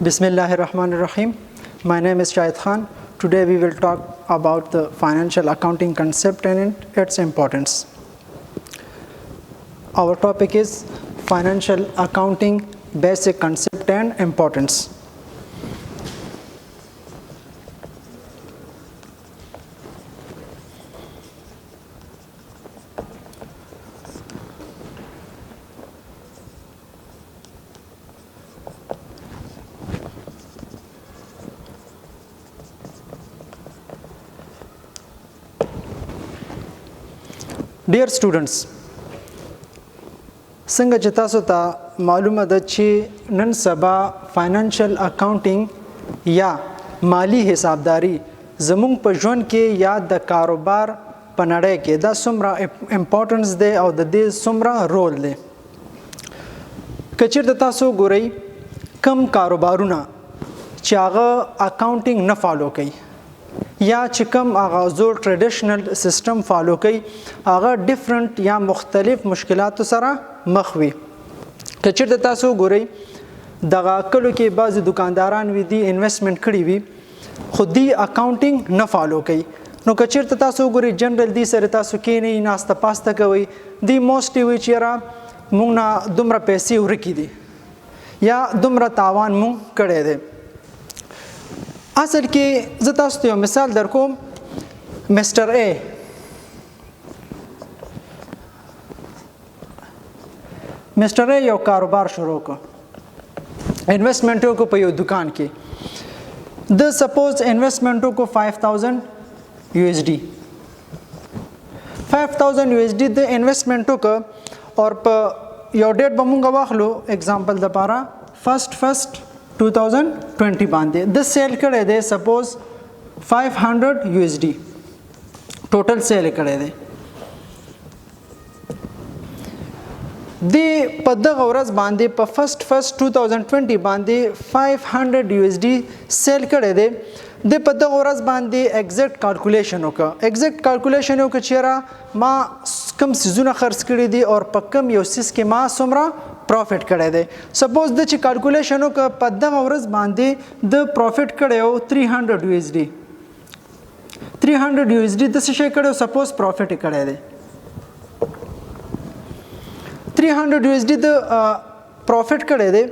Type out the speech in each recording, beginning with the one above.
Bismillahirrahmanirrahim. My name is Shahid Khan. Today we will talk about the financial accounting concept and its importance. Our topic is financial accounting basic concept and importance. Dear students, څنګه چې تاسو ته معلومه ده چې نن سبا فاینانشل اکاونټینګ یا مالی حسابداري زموږ په ژوند کې یا د کاروبار په نړۍ کې دا څومره امپورټنس دی او د دې څومره رول دی. که چېرته تاسو ګورئ کم کاروبارونه چې هغه اکاونټینګ نه فالو کوي یا چې کوم هغه زوړ ټریډیشنل سیستم فالو کوي هغه ډیفرنٹ یا مختلف مشکلاتو سره مخ وي. که چېرته تاسو ګورئ دغه کلو کې بعضې دکانداران وي دي انویسټمنټ کړي وي خو دی اکاونټینګ نه فالو کوي. نو که چېرته تاسو ګورئ جنرل دی سره تاسو کینئ ناسته پاسته کوئ دی موسټلی وایي چې یاره موږ نه دومره پیسې ورکې دي یا دومره تاوان موږ کړی دی. اصل کې زه تاسو ته یو مثال در کوم. مسټر ای یو کاروبار شروع کړ، انویسټمنټ وکړو په یو دکان کې. د سپوز انویسټمنټ وکړو 5000 USD. 5000 USD د انویسټمنټ وکړو او په یو ډیټ به مونږ واخلو اگزامپل لپاره 1 2020 باندې د سیل کړی دی سپوز 500 USD ټوټل سیل کړی دی. دی په دغه ورځ باندې په 1 2020 باندې 500 USD سیل کړی دی. د په دغه ورځ باندې ایگزیکټ کالکولیشن وکړه. ایگزیکټ کالکولیشن وکړه چیرې ما کم سیزونه خرڅ کړي دي او په کم یو سیز کې ما څومره پروفیټ کړی دی. سپوز د چې کالکولیشن وکړه په دغه ورځ باندې د پروفیټ کړی و 300 USD. 300 USD د څه شی کړی و سپوز پروفیټ کړی دی 300 USD د پروفیټ کړی دی.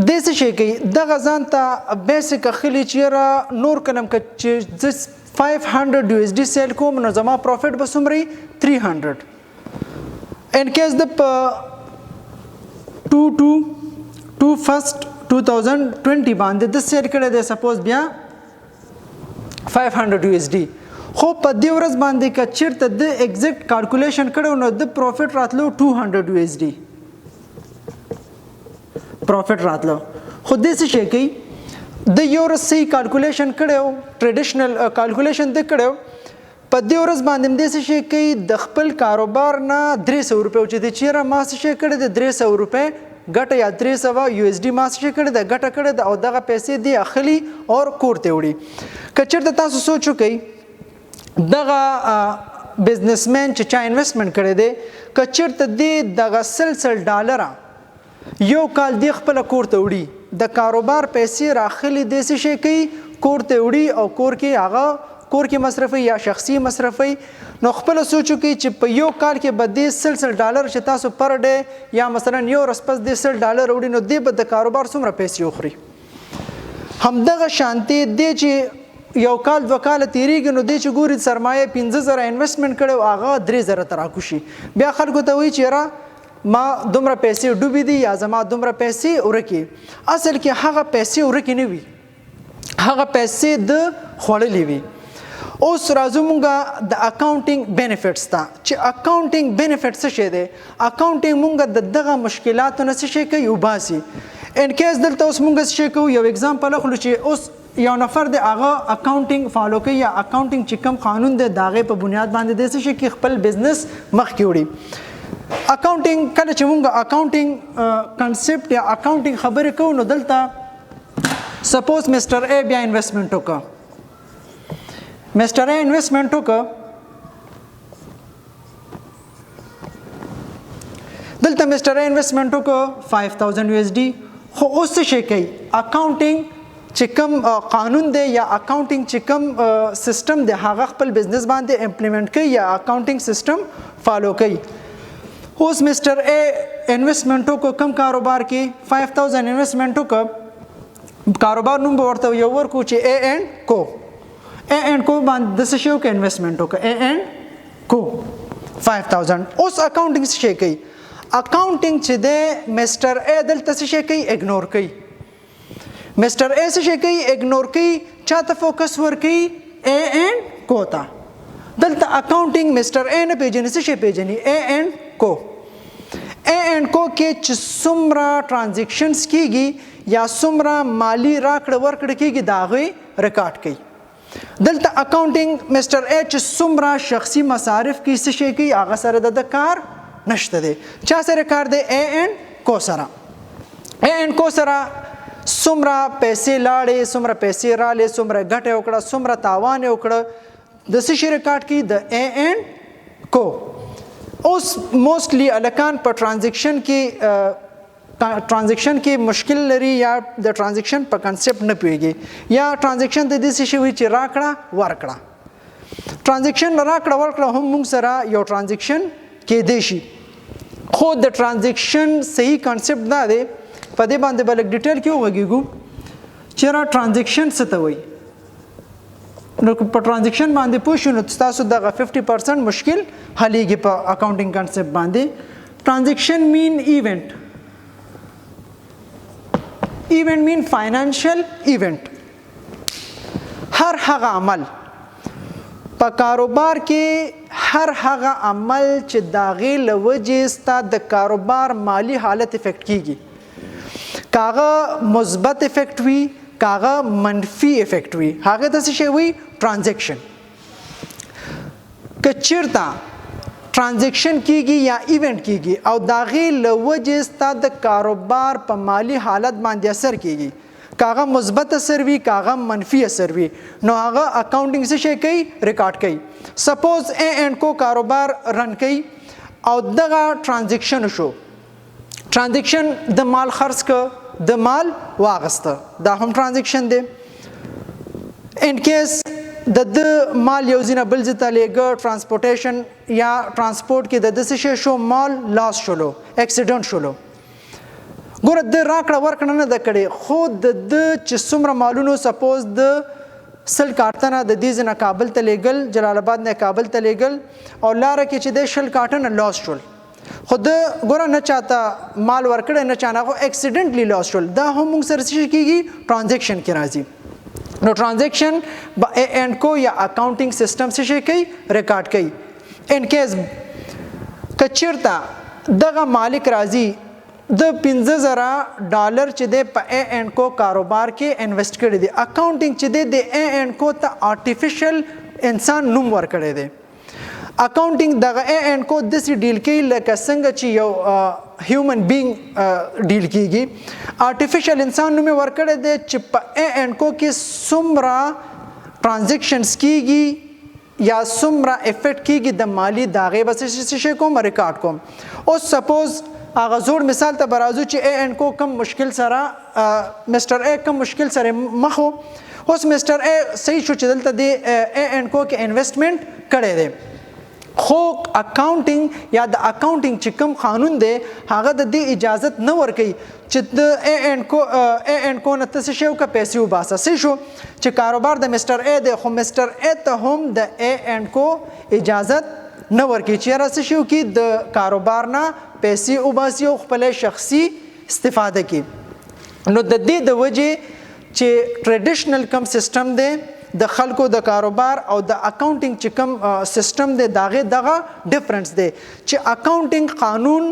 د څه شي کوي دغه ځان ته بیسیک اخلي چیرې نور کلم چې 500 USD سیل کوم نو زما پروفیټ به څومره 300. ان کیس د 2/1/2020 باندې د سیل کړی دی سپوز بیا 500 USD. خو په دې ورځ باندې که چیرته د ایگزیکټ کالکولیشن کړو نو د پروفیټ راتلو 200 USD پروفیټ راتلو. خو دې څه شي کوي د یو ورځ صحیح کالکولیشن کړو ټریډیشنل کالکولیشن د کړو په دې ورځ باندې دې څه شي کوي د خپل کاروبار نه 300 روپۍ چې د چیرې ما څه شي کړی د 300 روپۍ ګټه یا 300 USD ما څه شي کړی د ګټه کړی او دغه پیسې دی اخلي او کور ته وړي. که چېرته تاسو سوچ وکئ دغه بزنسمن چې چا انویسټمنټ کړی دی که چېرته دی دغه $100 یو کال دی خپل کور ته وړي د کاروبار پیسې راخلي د څه شي کوي کور ته وړي او کور کې مصرفي یا شخصي مصرفي. نو خپل سوچو کې چې په یو کال کې به د $100 چې تاسو پر ډے یا مثلا یو ورځ پس د $100 وړي نو دی به د کاروبار څومره پیسې وخوري. همدغه شانتي دی چې یو کال دوه کال تیریږي نو دی چې ګوري سرمایه 50,000 انویسټمنټ کړو هغه 3,000 ته راکوشي. بیا خلکو ته وایي چې را ما دومره پیسې ډوبې دي یا زما دومره پیسې ورکې. اصل کې هغه پیسې ورکې نه وي هغه پیسې د خوړلې وي. اوس راځو مونږه د اکاونټینګ بینیفټس ته چې اکاونټینګ بینیفټ څه شی دی. اکاونټینګ مونږه د دغه مشکلاتو نه څه شی کوي وباسي. ان کیس دلته اوس مونږ څه شی کوو یو اگزامپل اخلو چې اوس یو نفر د هغه اکاونټینګ فالو کوي یا اکاونټینګ چې کوم قانون دی د هغې په بنیاد باندې د څه شي کې خپل بزنس مخکې وړي. اکاونټینګ کله چې مونږ اکاونټینګ کنسپټ یا اکاونټینګ خبرې کوو نو دلته سپوز مسټر ای بیا انویسټمنټ وکړه مسټر ای انویسټمنټ وکړه دلته مسټر ای انویسټمنټ وکړه 5000 USD خو اوس څه شي کوي اکاونټینګ چې کوم قانون دی یا اکاونټینګ چې کوم سیستم دی هغه خپل بزنس باندې امپلیمنٹ کوي یا اکاونټینګ سیستم فالو کوي اوس مسٹر اے انویسټمنټو کو کم کاروبار کې 5000 انویسټمنټو کو کاروبار نوم به ورته یو ورکو چې اے اینڈ کو باندې د څه شو کې انویسټمنټو کو اے اینڈ کو 5000 اوس اکاونټینګ څه شي کوي اکاونټینګ چې د مسٹر اے دلته څه شي کوي اګنور کوي مسٹر اے څه شي کوي اګنور کوي چاته فوکس ور کوي اے اینڈ کو ته دلته اکاونټینګ مسٹر اے نه پیژني څه شي پیژني اے اینڈ کو کې چې څومره ټرانزیکشنز کیږي یا څومره مالی راکړه ورکړه کیږي دا غوي ریکارډ کوي دلته اکاونټینګ مسٹر اے چې څومره شخصي مصارف کې څه شي کوي هغه سره د کار نشته دی چا سره کار دی اے اینڈ کو سره څومره پیسې لاړې څومره پیسې رالې څومره ګټه وکړه څومره تاوان وکړه د څه شي ریکارډ کوي د اے اینڈ کو اوس موستلی الکان په ټرانزیکشن کې مشکل لري یا د ټرانزیکشن په کنسپټ نه پیږي یا ټرانزیکشن د دې شي وي چې راکړه ورکړه ټرانزیکشن راکړه ورکړه هم موږ سره یو ټرانزیکشن کې دی شي خو د ټرانزیکشن صحیح کنسپټ دا دی په دې باندې بلک ډیټیل کې وګورئ چې را ټرانزیکشن څه ته وایي نو په ټرانزیکشن باندې پوه شو نو تاسو دغه 50% مشکل حلېږي په اکاونټینګ کنسپټ باندې ټرانزیکشن مین ایونت مین فاینانشل ایونت هر هغه عمل په کاروبار کې هر هغه عمل چې داغه لوجه ستا د کاروبار مالی حالت افیکټ کیږي کاغه مثبت افیکټ وي کاغه منفي افیکټ وي هغه د څه شی وي ټرانزیکشن کچیرتا ټرانزیکشن کیږي یا ایونت کیږي او داغه لوجه ستا د کاروبار په مالی حالت باندې اثر کیږي کاغه مثبت اثر وی کاغه منفي اثر وی نو هغه اکاونټینګ څه شي کوي ریکارډ کوي سپوز اے اینڈ کو کاروبار رن کوي او دغه ټرانزیکشن شو ټرانزیکشن د مال خرڅ ک د مال واغسته دا هم ټرانزیکشن دی ان کیس د مال یو ځینه بل ځای ته لیږه ټرانسپورټیشن یا ټرانسپورټ کې د داسې شی شو مال لاس شولو اکسیډنټ شولو ګوره د راکړه ورکړه نه ده کړې خو د چې څومره مالونو سپوز د 100 کارټنه د دې ځای نه کابل ته لیږل جلال آباد نه کابل ته لیږل او لاره کې چې د 100 کارټنه لاس شول خو د ګوره نه چاته مال ورکړی نه چانه خو اکسیډنټلی لاس شول دا هم موږ سره څه کېږي ټرانزیکشن کې راځي نو ټرانزیکشن اے اینڈ کو یا اکاونټینګ سیستم څه شي کوي ریکارډ کوي ان کیس کچیرته دغه مالک راځي د 15000 ډالر چې د په اے اینڈ کو کاروبار کې انویسټ کړی دی اکاونټینګ چې د اے اینڈ کو ته آرټیفیشل انسان نوم ورکړی دی اکاونټینګ دغه اے اینڈ کو د سی ډیل کوي لکه څنګه چې یو هیومن بینګ ډیل کیږي آرټیفیشل انسان نوم ورکړی دی چې په اے اینڈ کو کې څومره ټرانزیکشنز کیږي یا څومره افیکټ کیږي د مالی داغه بس څه کوم ریکارډ کوم او سپوز اغه زوړ مثال ته برازو چې اے اینڈ کو کم مشکل سره مسٹر اے کم مشکل سره مخو اوس مسٹر اے صحیح شو چې دلته د اے اینڈ کو کې انویسټمنټ کړی دی خو اکاونټینګ یا د اکاونټینګ چې کوم قانون دی هغه د دې اجازت نه ورکوي چې د اے اینڈ کو نه تاسو شو کا پیسې وباسه سې شو چې کاروبار د مسٹر اے دی خو مسٹر اے ته هم د اے اینڈ کو اجازت نه ورکوي چې راځي شو کې د کاروبار نه پیسې وباسي او خپل شخصي استفاده کوي نو د دې د وجه چې ټریډیشنل کم سیستم دی د خلکو د کاروبار او د اکاونټینګ چې کوم سیستم دی دغه ډیفرنس دی چې اکاونټینګ قانون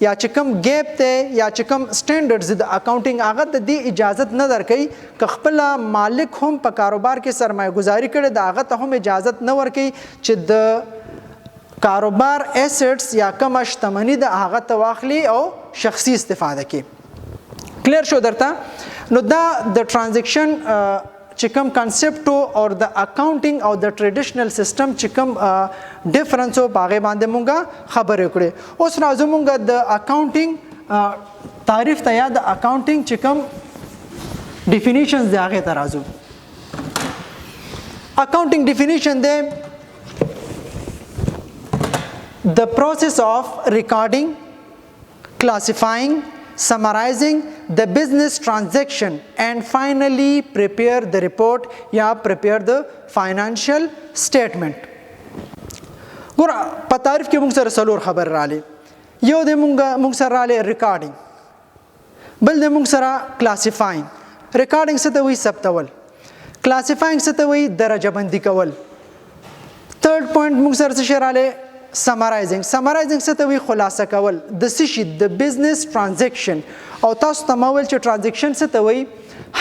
یا چې کوم ګیپ دی یا چې کوم سټانډرډز د اکاونټینګ هغه د دې اجازت نه درکوي که خپل مالک هم په کاروبار کې سرمایه گذاري کړي د هغه ته هم اجازت نه ورکوي چې د کاروبار ایسټس یا کوم شتمنۍ د هغه ته واخلي او شخصي استفاده کوي کلیر شو درته نو دا د ټرانزیکشن چې کوم کانسپټ او د اکاونټینګ او د ټریډیشنل سیستم چې کوم ډیفرنس او باغې باندې مونږه خبرې کړې اوس راځو مونږه د اکاونټینګ تعریف ته یا د اکاونټینګ چې کوم ډیفینیشنز دی هغه ته راځو. اکاونټینګ ډیفینیشن دی the process of recording, classifying, summarizing the business transaction and finally prepare the report یا prepare the financial statement. ګور په تعریف کې موږ سره څلور خبر رااله. یو د موږ سره رااله ریکارډینګ، بل د موږ سره کلاسیفاینګ. ریکارډینګ څه ته وایي؟ ثبتول. کلاسیفاینګ څه ته وایي؟ درجه بندي کول. تھرد پوینټ موږ سره څه رااله؟ سمرایزینګ. سمرایزینګ څه ته وایي؟ خلاصه کول د څه شي؟ د بزنس ټرانزیکشن. او تاسو ته ما ویل چې ټرانزیکشن څه ته وایي؟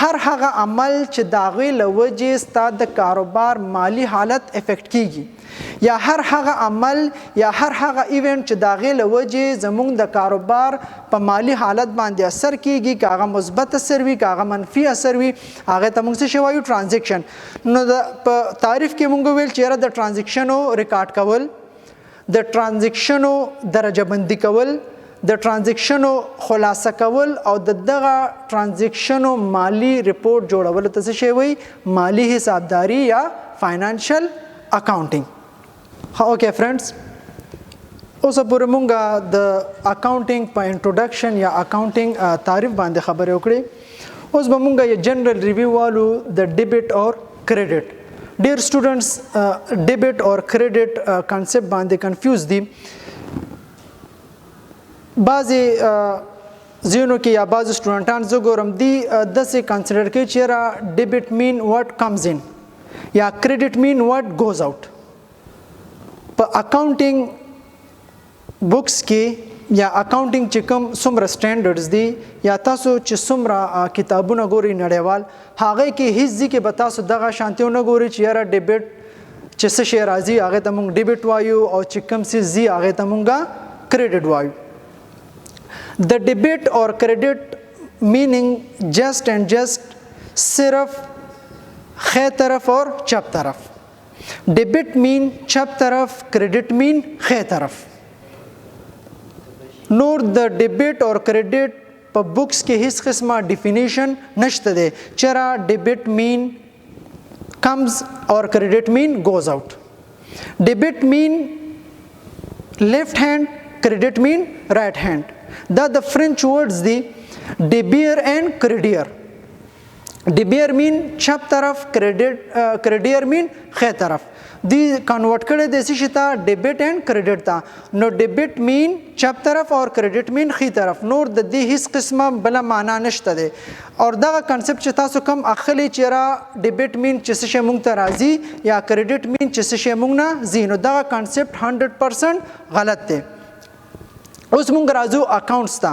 هر هغه عمل چې د هغې له وجې ستا د کاروبار مالي حالت افیکټ کیږي، یا هر هغه عمل یا هر هغه ایونټ چې د هغې له وجې زموږ د کاروبار په مالي حالت باندې اثر کیږي، که هغه مثبت اثر وي که هغه منفي اثر وي، هغې ته موږ څه شی وایو؟ ټرانزیکشن. نو په تعریف کې موږ ویل چې یاره د ټرانزیکشنو ریکارډ کول، د ټرانزیکشنو درجه بندي کول، د ټرانزیکشنو خلاصه کول او د دغه ټرانزیکشنو مالی ریپورت جوړول ته څه شی وایي؟ مالی حسابداري یا فاینانشل اکاونټینګ. اوکې فرینډز، اوس پورې مونږ د اکاونټینګ په انټروډکشن یا اکاونټینګ تعریف باندې خبرې وکړې. اوس به مونږ یو جنرال ریویو والو د ډیبټ اور کریډټ. ډیر سټوډنټس ډیبټ اور کریډټ کانسپټ باندې کنفیوز دي. بعضې ځینو کې یا بعضې سټوډنټان زه ګورم دي داسې کنسیډر کوي چې یاره ډیبټ مین واټ کمز ان یا کریډټ مین واټ ګوز آوټ. په اکاونټینګ بکس کې یا اکاونټینګ چې کوم څومره سټینډرډز دي یا تاسو چې څومره کتابونه ګورئ نړیوال، هغې کې هیڅ ځای کې به تاسو دغه شانتي ونه ګورئ چې یاره ډیبټ چې څه شی راځي هغې ته موږ ډیبټ وایو او چې کوم څه ځي هغې ته موږ کریډټ وایو. د ډیبټ اور کریډټ میننګ جسٹ اینڈ جسٹ صرف خیر طرف اور چپ طرف. ډیبټ مین چپ طرف، کریډټ مین خیر طرف. نور د ډیبټ اور کریډټ په بکس کې هیڅ قسمه ډیفینیشن نشته دی چې را ډیبټ مین کمز اور کریډټ مین ګوز آوټ. ډیبټ مین لیفٹ هینڈ، کریډټ مین رائٹ هینڈ. دا د فرنچ ورډز دی ډیبیر اینڈ کریډیر. ډیبیر مین چپ طرف، کریډیر مین خیر طرف. دی کنورټ کړی دی څه ته؟ ډیبټ اینڈ کریډټ ته. نو ډیبټ مین چپ طرف اور کریډټ مین خی طرف. نور د دې هیڅ قسمه بله معنا نشته دی. او دغه کنسپټ چې تاسو کوم اخلي چې را ډیبټ مین چې څه شی موږ ته راځي یا کریډټ مین چې څه شی موږ نه ځي، نو دغه کنسپټ 100% غلط دی. اوس موږ راځو اکاونټس ته.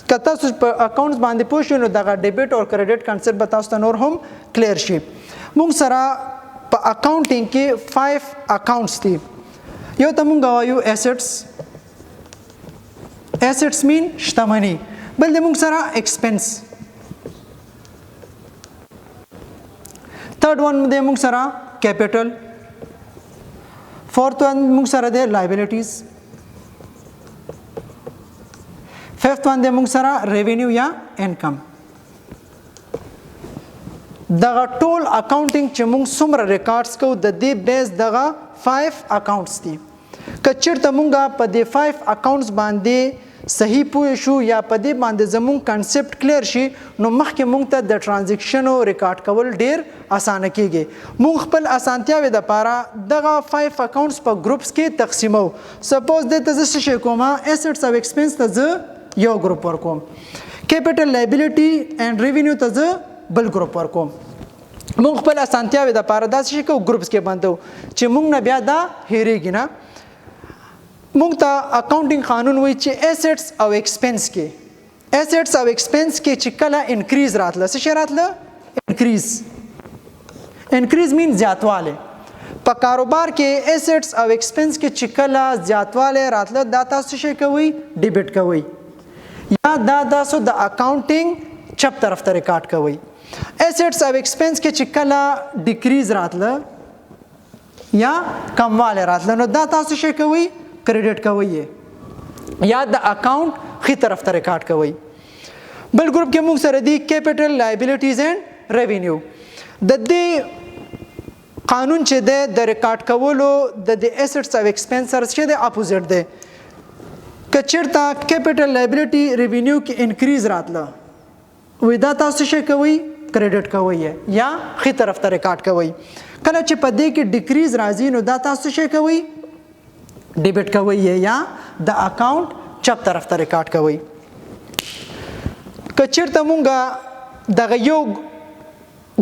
که تاسو په اکاونټس باندې پوه شئ نو دغه ډیبټ او کریډټ کنسپټ به تاسو ته نور هم کلیر شي. موږ سره په اکاونټینګ کې 5 اکاونټس دي. یو ته موږ وایو ایسټس. ایسټس مین شتمني. بل د موږ سره ایکسپنس. تھرد ون د موږ سره کیپټل. فورث ون موږ سره د لایبیلیټیز. ففتھ ون دی موږ سره ریونیو یا انکم. دغه ټول اکاونټینګ چې موږ څومره ریکارډز کوو د دې بیس دغه 5 اکاونټس دي. که چېرته موږ په دې 5 اکاونټس باندې صحیح پوه شو یا په دې باندې زموږ کنسپټ کلیر شي نو مخکې موږ ته د ټرانزیکشنو ریکارډ کول ډیر اسانه کیږي. موږ خپل اسانتیاوې دپاره دغه 5 اکاونټس په ګروپس کې تقسیمو. سپوز دې ته زه څه شی کوم؟ ایسټس او ایکسپنس ته زه یو ګروپ ورکوم، کیپټل لایبیلیټي اینډ ریونیو ته زه بل ګروپ ورکوم. موږ خپل اسانتیاوې دپاره داسې شي کوو ګروپس کې بندو چې موږ نه بیا دا هیریږي نه. موږ ته اکاونټینګ قانون وایي چې ایسټس او ایکسپنس کې چې کله انکریز راتله څه شی راتله؟ انکریز مین زیاتوالی. په کاروبار کې ایسټس او ایکسپنس کې چې کله زیاتوالی راتله دا تاسو شی کوئ؟ ډیبټ کوئ یا دا تاسو د اکاونټینګ چپ طرف ته ریکارډ کوئ. ایسټس او ایکسپنس کې چې کله ډیکریز راتله یا کموالی راتله نو دا تاسو شی کوئ؟ کریډټ کوئ یا د اکاونټ خی طرف ته ریکارډ کوئ. بل ګروپ کې موږ سره دی کیپټل لایبیلیټیز اینڈ ریونیو. د دې قانون چې د ریکارډ کولو د ایسټس او ایکسپنسرز چې د اپوزیټ دی. که چېرته کیپټل لایبیلیټي ریونیو کې انکریز راتله وی دا تاسو څه کوئ کریډټ کوئ یا ښي طرف ته ریکارډ کوئ. کله چې په دې کې ډیکریز راځي نو دا تاسو څه کوئ ډیبټ کوئ یا د اکاونټ چپ طرف ته ریکارډ کوئ. که چېرته مونږ دغه یو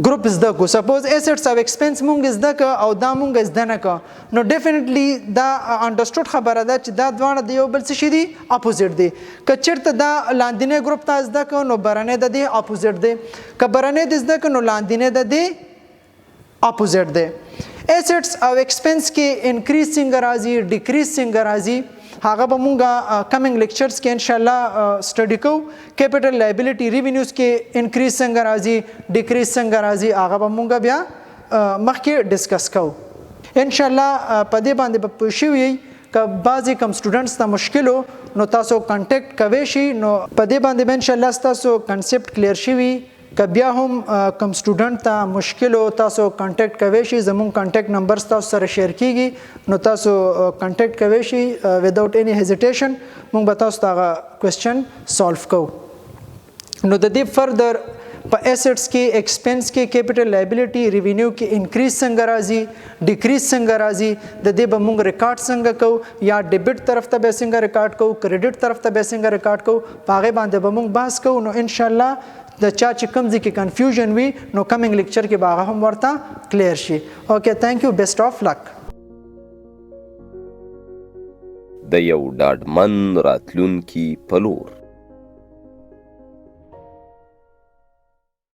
ګروپ زده کو سپوز ایسټس او ایکسپنس مونږ زده که او دا مونږ زده نه که نو ډیفینټلی دا انډرسټوډ خبره ده چې دا دواړه د یو بل څه شي دي اپوزیټ دي. که چېرته دا لاندینی ګروپ ته زده که نو برنی د دې اپوزیټ دی. که برنی د زده که نو لاندینی د دې اپوزیټ دی. ایسټس او ایکسپنس کې انکریز څنګه راځي ډیکریز څنګه راځي هغه به مونږه کمنګ لیکچرز کې ان شاء الله سټډي کوو. کیپټل لایبیلیټي ریونیوز کې انکریز څنګه راځي ډیکریز څنګه راځي هغه به مونږ بیا مخکې ډسکس کوو ان شاء الله. په دې باندې به پوه شوي یئ که بعضې کم سټوډنټس ته مشکل نو تاسو کانټیکټ کوی شي نو په دې باندې به ان شاء الله ستاسو کنسپټ کلیر شوي. که بیا هم کم سټوډنټ ته مشکل تاسو کانټیکټ کوی شي زموږ کانټیکټ نمبر تاسو سره شیر کیږي نو تاسو کانټیکټ کوی شي وداوت اني هیزیټیشن موږ به تاسو ته هغه کوېسچن سالو کوو. نو د دې فردر په ایسټس کې ایکسپنس کې کیپټل لایبیلیټي ریونیو کې انکریز څنګه راځي ډیکریز څنګه راځي د دې به موږ ریکارډ څنګه کوو یا ډیبټ طرف ته به څنګه ریکارډ کوو کریډټ طرف ته به څنګه ریکارډ کوو په هغې باندې به موږ بحث کوو. نو ان شاء الله د چا چې کوم ځای کې کنفیوژن وي نو کمنګ لیکچر کې به هغه هم ورته کلیر شي. اوکې تھینک یو بیسټ آف لک. د یو ډاډمن راتلونکي په لور